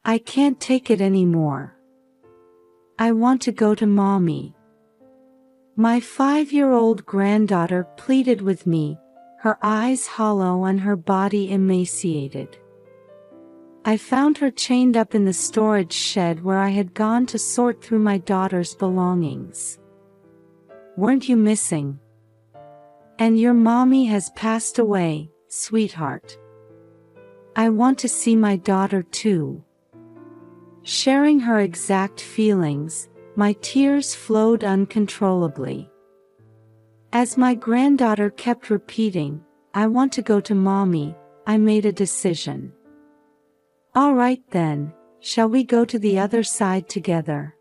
I can't take it anymore. I want to go to Mommy. My 5-year-old granddaughter pleaded with me, her eyes hollow and her body emaciated. I found her chained up in the storage shed where I had gone to sort through my daughter's belongings. Weren't you missing? And your mommy has passed away, sweetheart. I want to see my daughter too. Sharing her exact feelings, my tears flowed uncontrollably. As my granddaughter kept repeating, I want to go to Mommy, I made a decision. All right then, shall we go to the other side together?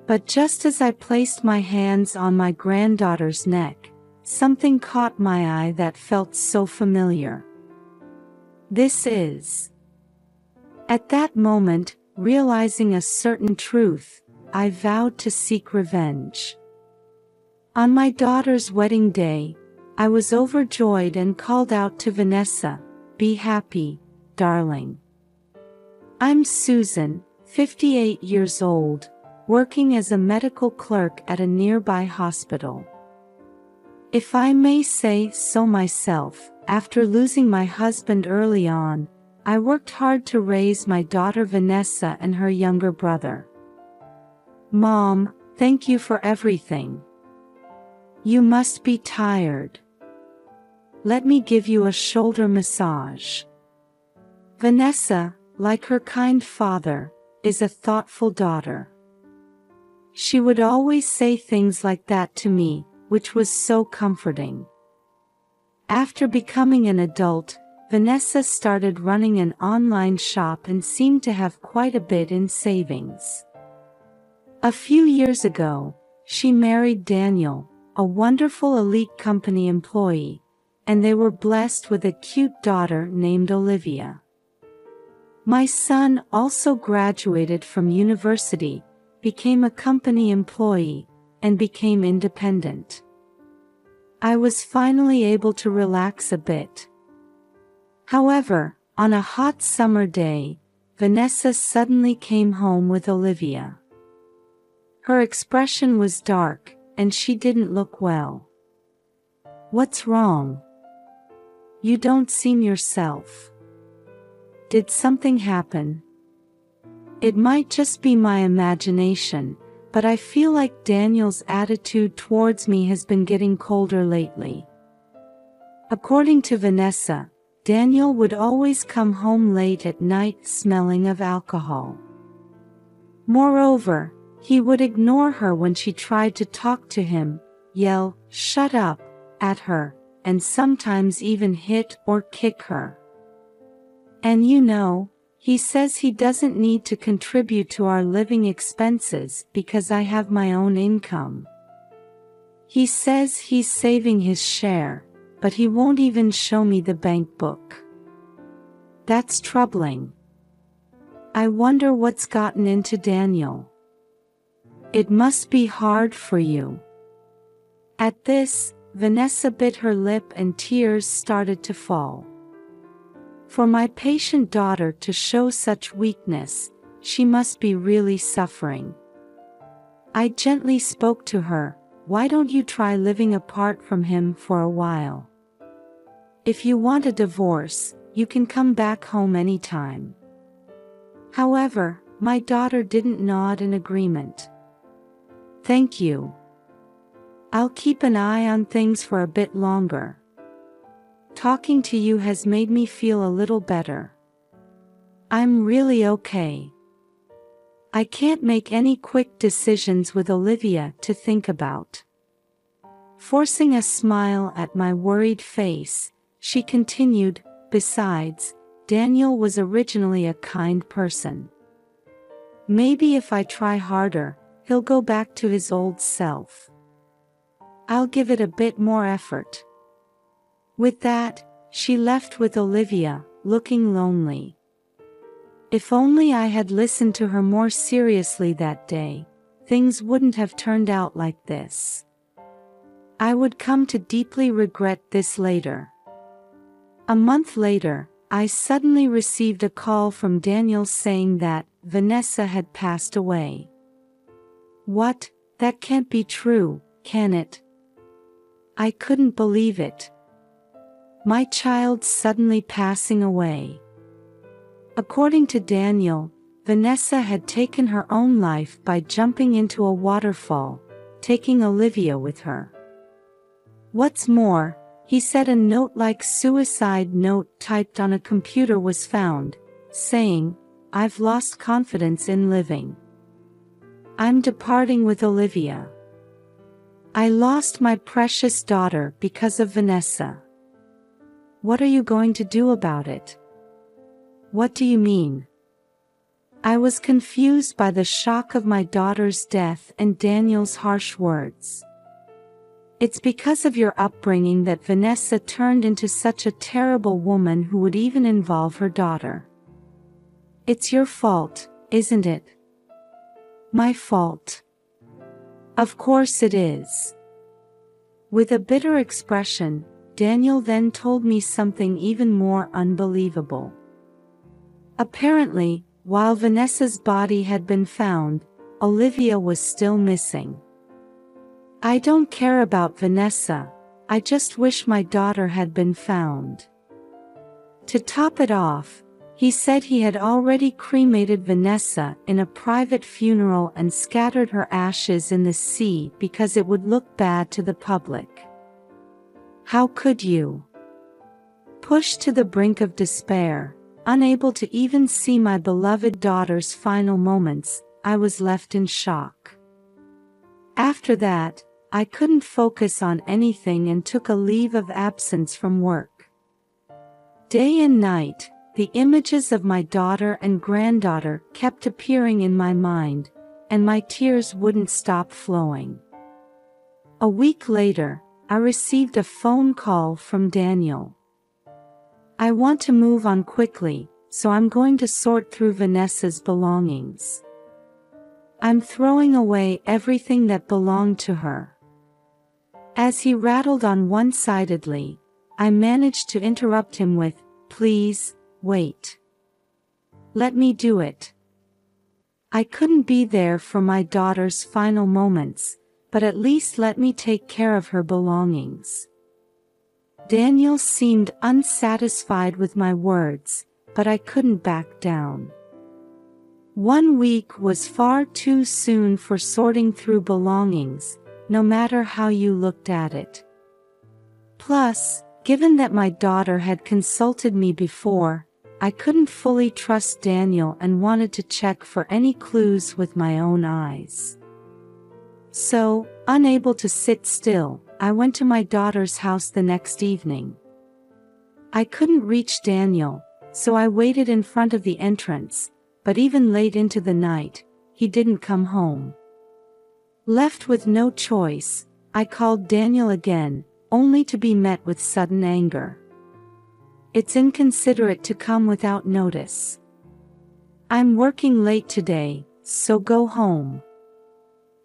But just as I placed my hands on my granddaughter's neck, something caught my eye that felt so familiar. This is. At that moment, realizing a certain truth, I vowed to seek revenge. On my daughter's wedding day, I was overjoyed and called out to Vanessa, "Be happy, darling. I'm Susan, 58 years old, working as a medical clerk at a nearby hospital. If I may say so myself, after losing my husband early on, I worked hard to raise my daughter Vanessa and her younger brother. Mom, thank you for everything. You must be tired. Let me give you a shoulder massage." Vanessa, like her kind father, is a thoughtful daughter. She would always say things like that to me, which was so comforting. After becoming an adult, Vanessa started running an online shop and seemed to have quite a bit in savings. A few years ago, she married Daniel, a wonderful elite company employee, and they were blessed with a cute daughter named Olivia. My son also graduated from university, became a company employee, and became independent. I was finally able to relax a bit. However, on a hot summer day, Vanessa suddenly came home with Olivia. Her expression was dark, and she didn't look well. "What's wrong? You don't seem yourself. Did something happen?" It might just be my imagination, but I feel like Daniel's attitude towards me has been getting colder lately. According to Vanessa, Daniel would always come home late at night smelling of alcohol. Moreover, he would ignore her when she tried to talk to him, yell, "Shut up," at her, and sometimes even hit or kick her. And you know, he says he doesn't need to contribute to our living expenses because I have my own income. He says he's saving his share, but he won't even show me the bank book. That's troubling. I wonder what's gotten into Daniel. It must be hard for you. At this, Vanessa bit her lip and tears started to fall. For my patient daughter to show such weakness, she must be really suffering. I gently spoke to her, "Why don't you try living apart from him for a while? If you want a divorce, you can come back home anytime." However, my daughter didn't nod in agreement. "Thank you. I'll keep an eye on things for a bit longer. Talking to you has made me feel a little better. I'm really okay. I can't make any quick decisions with Olivia to think about." Forcing a smile at my worried face, she continued, "Besides, Daniel was originally a kind person. Maybe if I try harder, he'll go back to his old self. I'll give it a bit more effort." With that, she left with Olivia, looking lonely. If only I had listened to her more seriously that day, things wouldn't have turned out like this. I would come to deeply regret this later. A month later, I suddenly received a call from Daniel saying that Vanessa had passed away. What? That can't be true, can it? I couldn't believe it. My child suddenly passing away. According to Daniel, Vanessa had taken her own life by jumping into a waterfall, taking Olivia with her. What's more, he said a note-like suicide note typed on a computer was found, saying, "I've lost confidence in living. I'm departing with Olivia. I lost my precious daughter because of Vanessa. What are you going to do about it?" What do you mean? I was confused by the shock of my daughter's death and Daniel's harsh words. It's because of your upbringing that Vanessa turned into such a terrible woman who would even involve her daughter. It's your fault, isn't it? My fault. Of course it is. With a bitter expression, Daniel then told me something even more unbelievable. Apparently, while Vanessa's body had been found, Olivia was still missing. I don't care about Vanessa, I just wish my daughter had been found. To top it off, he said he had already cremated Vanessa in a private funeral and scattered her ashes in the sea because it would look bad to the public. How could you? Pushed to the brink of despair, unable to even see my beloved daughter's final moments, I was left in shock. After that, I couldn't focus on anything and took a leave of absence from work. Day and night, the images of my daughter and granddaughter kept appearing in my mind, and my tears wouldn't stop flowing. A week later, I received a phone call from Daniel. I want to move on quickly, so I'm going to sort through Vanessa's belongings. I'm throwing away everything that belonged to her. As he rattled on one-sidedly, I managed to interrupt him with, "Please, wait. Let me do it. I couldn't be there for my daughter's final moments, but at least let me take care of her belongings." Daniel seemed unsatisfied with my words, but I couldn't back down. 1 week was far too soon for sorting through belongings, no matter how you looked at it. Plus, given that my daughter had consulted me before, I couldn't fully trust Daniel and wanted to check for any clues with my own eyes. So, unable to sit still, I went to my daughter's house the next evening. I couldn't reach Daniel, so I waited in front of the entrance, but even late into the night, he didn't come home. Left with no choice, I called Daniel again, only to be met with sudden anger. "It's inconsiderate to come without notice. I'm working late today, so go home.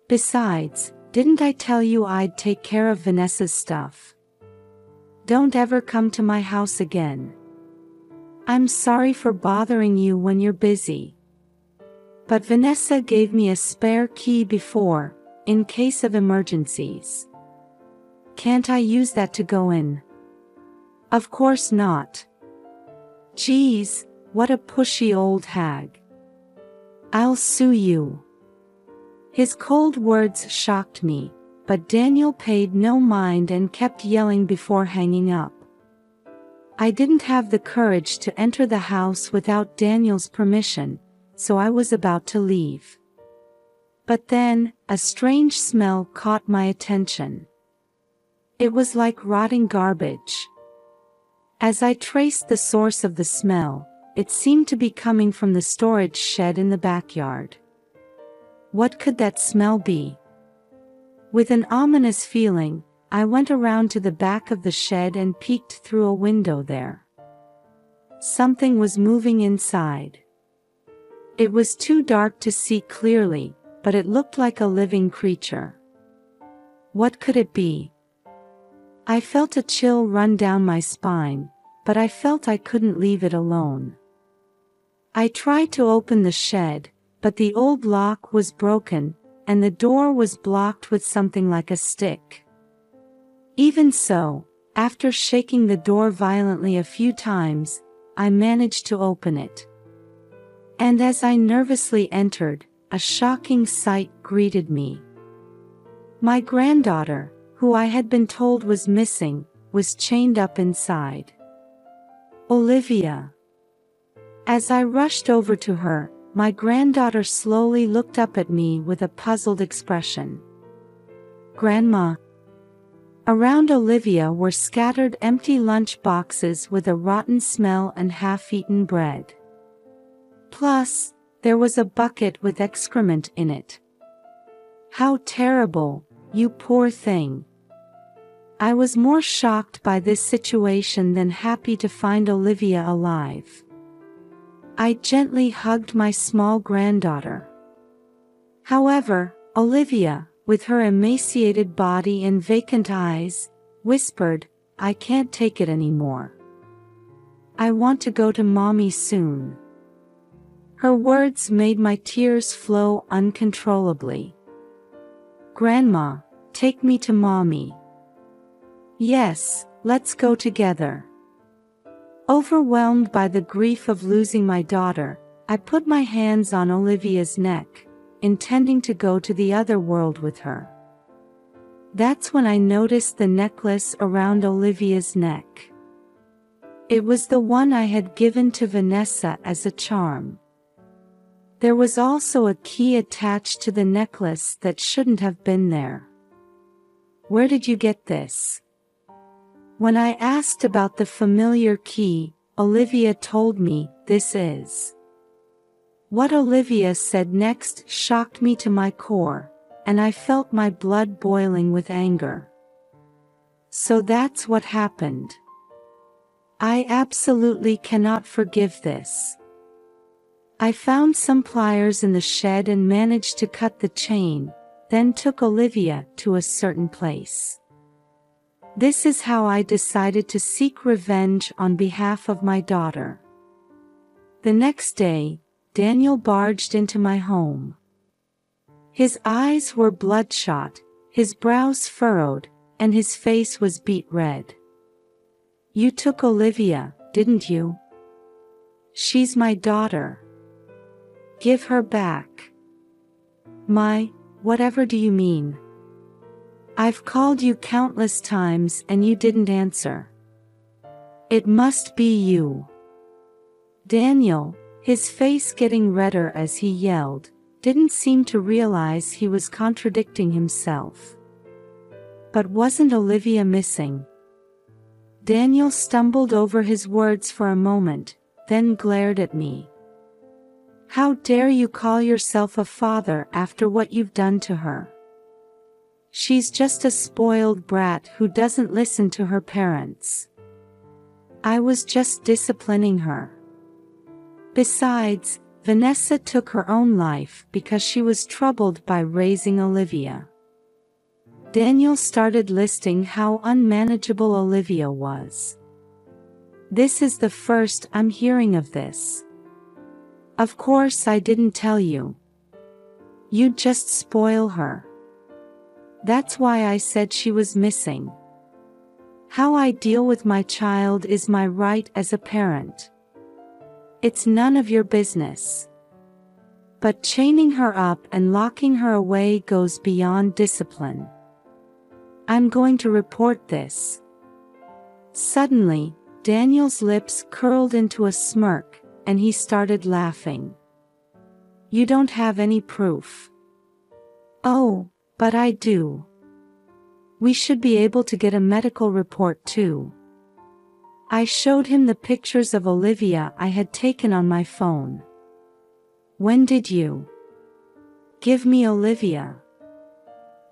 Besides, didn't I tell you I'd take care of Vanessa's stuff? Don't ever come to my house again. I'm sorry for bothering you when you're busy. But Vanessa gave me a spare key before, in case of emergencies. Can't I use that to go in?" "Of course not." Geez, what a pushy old hag. "I'll sue you." His cold words shocked me, but Daniel paid no mind and kept yelling before hanging up. I didn't have the courage to enter the house without Daniel's permission, so I was about to leave. But then, a strange smell caught my attention. It was like rotting garbage. As I traced the source of the smell, it seemed to be coming from the storage shed in the backyard. What could that smell be? With an ominous feeling, I went around to the back of the shed and peeked through a window there. Something was moving inside. It was too dark to see clearly, but it looked like a living creature. What could it be? I felt a chill run down my spine, but I felt I couldn't leave it alone. I tried to open the shed, but the old lock was broken, and the door was blocked with something like a stick. Even so, after shaking the door violently a few times, I managed to open it. And as I nervously entered, a shocking sight greeted me. My granddaughter, who I had been told was missing, was chained up inside. Olivia. As I rushed over to her, my granddaughter slowly looked up at me with a puzzled expression. Grandma. Around Olivia were scattered empty lunch boxes with a rotten smell and half-eaten bread. Plus, there was a bucket with excrement in it. How terrible, you poor thing. I was more shocked by this situation than happy to find Olivia alive. I gently hugged my small granddaughter. However, Olivia, with her emaciated body and vacant eyes, whispered, "I can't take it anymore. I want to go to Mommy soon." Her words made my tears flow uncontrollably. "Grandma, take me to Mommy." "Yes, let's go together." Overwhelmed by the grief of losing my daughter, I put my hands on Olivia's neck, intending to go to the other world with her. That's when I noticed the necklace around Olivia's neck. It was the one I had given to Vanessa as a charm. There was also a key attached to the necklace that shouldn't have been there. "Where did you get this?" When I asked about the familiar key, Olivia told me, "This is." What Olivia said next shocked me to my core, and I felt my blood boiling with anger. So that's what happened. I absolutely cannot forgive this. I found some pliers in the shed and managed to cut the chain, then took Olivia to a certain place. This is how I decided to seek revenge on behalf of my daughter. The next day, Daniel barged into my home. His eyes were bloodshot, his brows furrowed, and his face was beet red. "You took Olivia, didn't you? She's my daughter. Give her back." Whatever do you mean? I've called you countless times and you didn't answer. It must be you. Daniel, his face getting redder as he yelled, didn't seem to realize he was contradicting himself. But wasn't Olivia missing? Daniel stumbled over his words for a moment, then glared at me. "How dare you call yourself a father after what you've done to her? She's just a spoiled brat who doesn't listen to her parents. I was just disciplining her. Besides, Vanessa took her own life because she was troubled by raising Olivia." Daniel started listing how unmanageable Olivia was. "This is the first I'm hearing of this. Of course I didn't tell you. You'd just spoil her. That's why I said she was missing. How I deal with my child is my right as a parent. It's none of your business. But chaining her up and locking her away goes beyond discipline. I'm going to report this." Suddenly, Daniel's lips curled into a smirk, and he started laughing. "You don't have any proof." "Oh, but I do. We should be able to get a medical report too." I showed him the pictures of Olivia I had taken on my phone. "When did you give me Olivia?"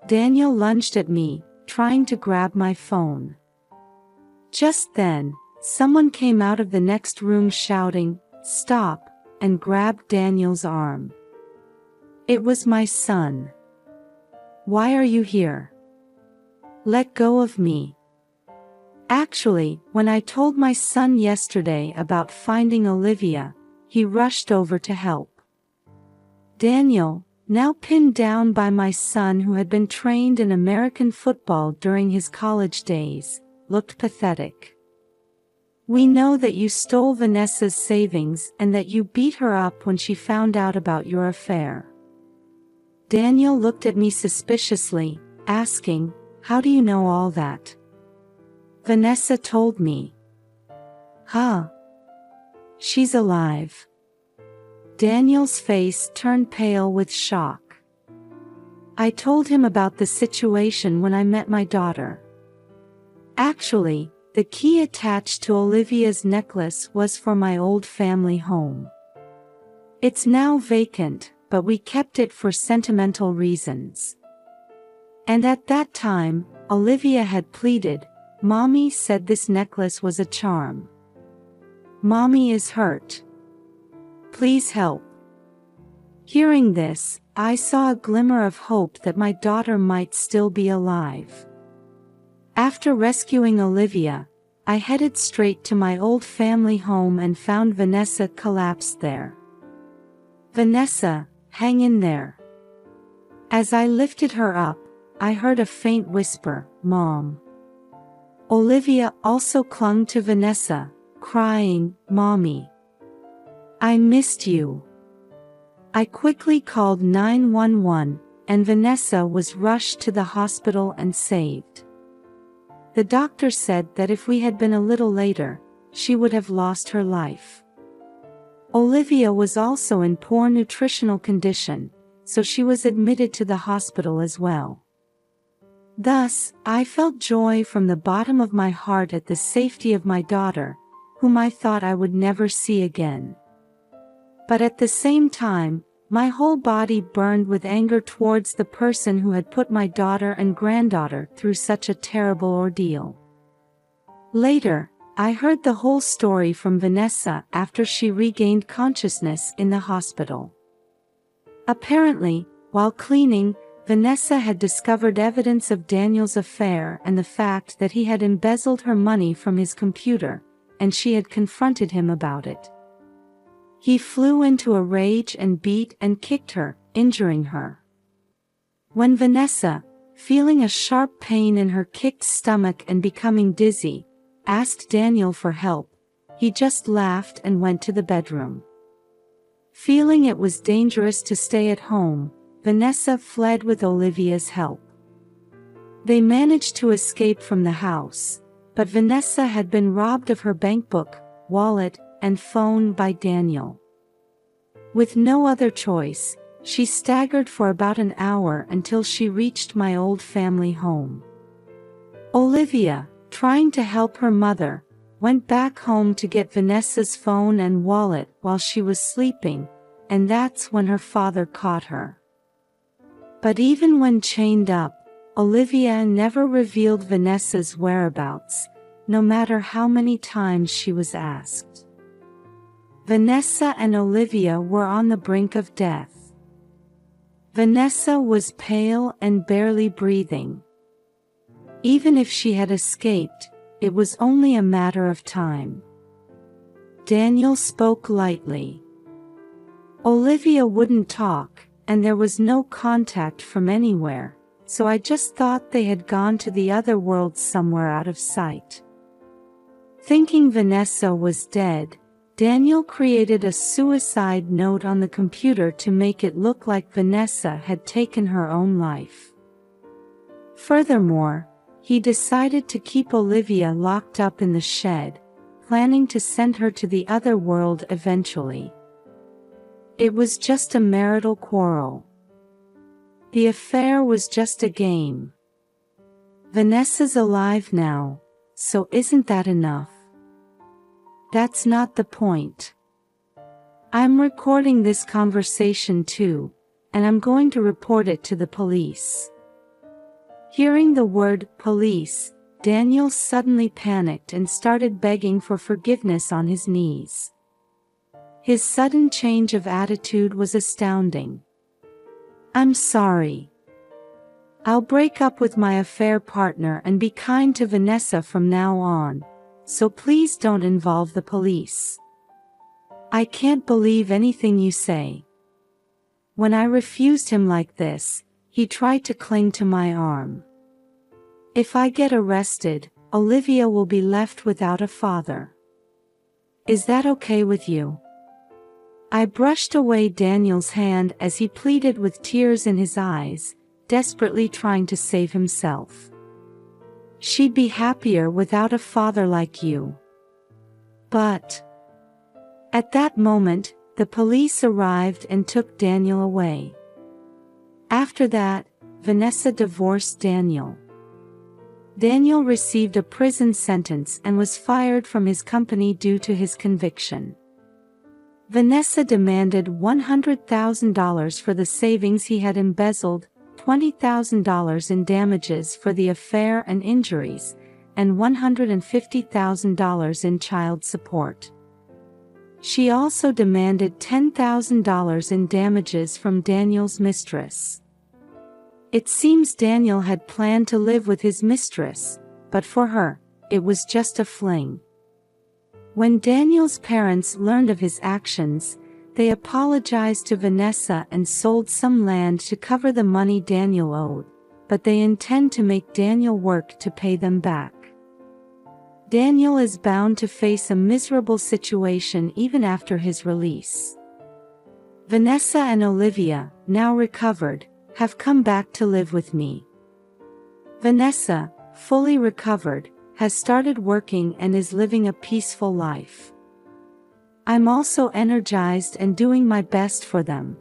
Daniel lunged at me, trying to grab my phone. Just then, someone came out of the next room shouting, "Stop," and grabbed Daniel's arm. It was my son. "Why are you here? Let go of me." Actually, when I told my son yesterday about finding Olivia, he rushed over to help. Daniel, now pinned down by my son who had been trained in American football during his college days, looked pathetic. We know that you stole Vanessa's savings and that you beat her up when she found out about your affair. Daniel looked at me suspiciously, asking, "How do you know all that?" Vanessa told me. Huh? She's alive. Daniel's face turned pale with shock. I told him about the situation when I met my daughter. Actually, the key attached to Olivia's necklace was for my old family home. It's now vacant, but we kept it for sentimental reasons. And at that time, Olivia had pleaded, "Mommy said this necklace was a charm. Mommy is hurt. Please help." Hearing this, I saw a glimmer of hope that my daughter might still be alive. After rescuing Olivia, I headed straight to my old family home and found Vanessa collapsed there. "Vanessa, hang in there." As I lifted her up, I heard a faint whisper, "Mom." Olivia also clung to Vanessa, crying, "Mommy. I missed you." I quickly called 911, and Vanessa was rushed to the hospital and saved. The doctor said that if we had been a little later, she would have lost her life. Olivia was also in poor nutritional condition, so she was admitted to the hospital as well. Thus, I felt joy from the bottom of my heart at the safety of my daughter, whom I thought I would never see again. But at the same time, my whole body burned with anger towards the person who had put my daughter and granddaughter through such a terrible ordeal. Later, I heard the whole story from Vanessa after she regained consciousness in the hospital. Apparently, while cleaning, Vanessa had discovered evidence of Daniel's affair and the fact that he had embezzled her money from his computer, and she had confronted him about it. He flew into a rage and beat and kicked her, injuring her. When Vanessa, feeling a sharp pain in her kicked stomach and becoming dizzy, asked Daniel for help, he just laughed and went to the bedroom. Feeling it was dangerous to stay at home, Vanessa fled with Olivia's help. They managed to escape from the house, but Vanessa had been robbed of her bankbook, wallet, and phone by Daniel. With no other choice, she staggered for about an hour until she reached my old family home. Olivia, trying to help her mother, went back home to get Vanessa's phone and wallet while she was sleeping, and that's when her father caught her. But even when chained up, Olivia never revealed Vanessa's whereabouts, no matter how many times she was asked. Vanessa and Olivia were on the brink of death. Vanessa was pale and barely breathing. Even if she had escaped, it was only a matter of time. Daniel spoke lightly. Olivia wouldn't talk, and there was no contact from anywhere, so I just thought they had gone to the other world somewhere out of sight. Thinking Vanessa was dead, Daniel created a suicide note on the computer to make it look like Vanessa had taken her own life. Furthermore, he decided to keep Olivia locked up in the shed, planning to send her to the other world eventually. It was just a marital quarrel. The affair was just a game. Vanessa's alive now, so isn't that enough? That's not the point. I'm recording this conversation too, and I'm going to report it to the police. Hearing the word police, Daniel suddenly panicked and started begging for forgiveness on his knees. His sudden change of attitude was astounding. "I'm sorry. I'll break up with my affair partner and be kind to Vanessa from now on, so please don't involve the police. I can't believe anything you say. When I refused him like this, he tried to cling to my arm. If I get arrested, Olivia will be left without a father. Is that okay with you? I brushed away Daniel's hand as he pleaded with tears in his eyes, desperately trying to save himself. She'd be happier without a father like you. But at that moment, the police arrived and took Daniel away. After that, Vanessa divorced Daniel. Daniel received a prison sentence and was fired from his company due to his conviction. Vanessa demanded $100,000 for the savings he had embezzled, $20,000 in damages for the affair and injuries, and $150,000 in child support. She also demanded $10,000 in damages from Daniel's mistress. It seems Daniel had planned to live with his mistress, but for her, it was just a fling. When Daniel's parents learned of his actions, they apologized to Vanessa and sold some land to cover the money Daniel owed, but they intend to make Daniel work to pay them back. Daniel is bound to face a miserable situation even after his release. Vanessa and Olivia, now recovered, have come back to live with me. Vanessa, fully recovered, has started working and is living a peaceful life. I'm also energized and doing my best for them.